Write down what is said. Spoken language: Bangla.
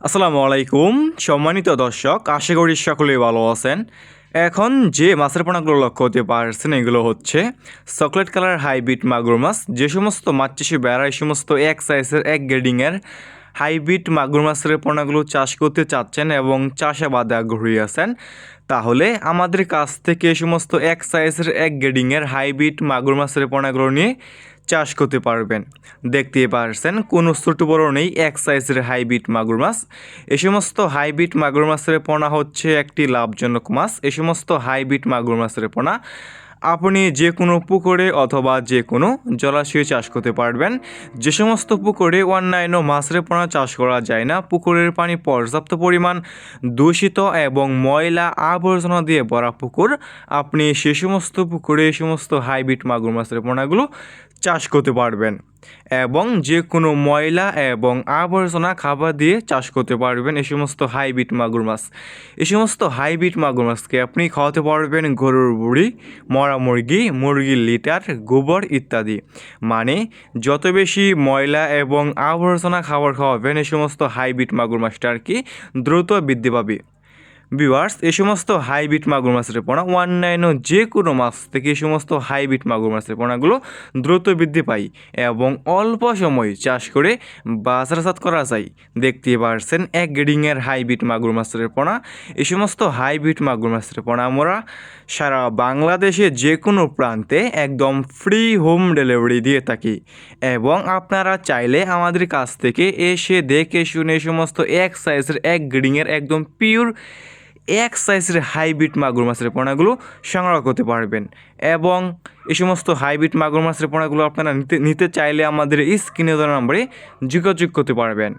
আসসালামু আলাইকুম সম্মানিত দর্শক, আশা করি সকলেই ভালো আছেন। এখন যে মাছের পোনাগুলো লক্ষ্য হতে পারছেন এগুলো হচ্ছে চকলেট কালার হাইব্রিড মাগুর মাছ। যে সমস্ত মাছ চাষি বেড়া এই সমস্ত এক সাইজের এক গ্রেডিংয়ের হাইব্রিড মাগুর মাছের পোনাগুলো চাষ করতে চাচ্ছেন এবং চাষাবাদে আগ্রহী আছেন, তাহলে আমাদের কাছ থেকে এই সমস্ত এক সাইজের এক গ্রেডিংয়ের হাইব্রিড মাগুর মাছের পোনাগুলো নিয়ে চাষ করতে পারবেন। দেখতেই পারছেন কোনো ছোটো বড়ো নেই, এক সাইজের হাইব্রিড মাগুর মাছ। এই সমস্ত হাইব্রিড মাগুর মাছের পোনা হচ্ছে একটি লাভজনক মাছ। এই সমস্ত হাইব্রিড মাগুর মাছের পোনা আপনি যে কোনো পুকুরে অথবা যে কোনো জলাশয়ে চাষ করতে পারবেন। যে সমস্ত পুকুরে অন্যান্য মাছের পোনা চাষ করা যায় না, পুকুরের পানি পর্যাপ্ত পরিমাণ দূষিত এবং ময়লা আবর্জনা দিয়ে ভরা পুকুর, আপনি সে সমস্ত পুকুরে এই সমস্ত হাইব্রিড মাগুর মাছের পোনাগুলো চাষ করতে পারবেন এবং যে কোনো ময়লা এবং আবর্জনা খাবার দিয়ে চাষ করতে পারবেন এই সমস্ত হাইব্রিড মাগুর মাছ। এই সমস্ত হাইব্রিড মাগুর মাছকে আপনি খাওয়াতে পারবেন গরুর বুড়ি, মরা মুরগি, মুরগির লিটার, গোবর ইত্যাদি। মানে যত বেশি ময়লা এবং আবর্জনা খাবার খাওয়াবেন এই সমস্ত হাইব্রিড মাগুর মাছটা আর কি দ্রুত বৃদ্ধি পাবে। ভিউয়ার্স, এই সমস্ত হাইব্রিড মাগুর মাছের পোনা অন্যান্য যে কোনো মাছ থেকে এই সমস্ত হাইব্রিড মাগুর মাছের পোনাগুলো দ্রুত বৃদ্ধি পায় এবং অল্প সময় চাষ করে বাজারজাত করা যায়। দেখতে পারছেন এক গ্রেডিংয়ের হাইব্রিড মাগুর মাছের পোনা। এই সমস্ত হাইব্রিড মাগুর মাছের পোনা আমরা সারা বাংলাদেশে যে কোনো প্রান্তে একদম ফ্রি হোম ডেলিভারি দিয়ে থাকি এবং আপনারা চাইলে আমাদের কাছ থেকে এসে দেখে শুনে এই সমস্ত এক সাইজের এক গ্রেডিংয়ের একদম পিওর এক সাইজের হাইব্রিড মাগুর মাছের পোনাগুলো সংগ্রহ করতে পারবেন এবং এই সমস্ত হাইব্রিড মাগুর মাছের পোনাগুলো আপনারা নিতে চাইলে আমাদের স্ক্রিনে দেওয়া নম্বরে যোগাযোগ করতে পারবেন।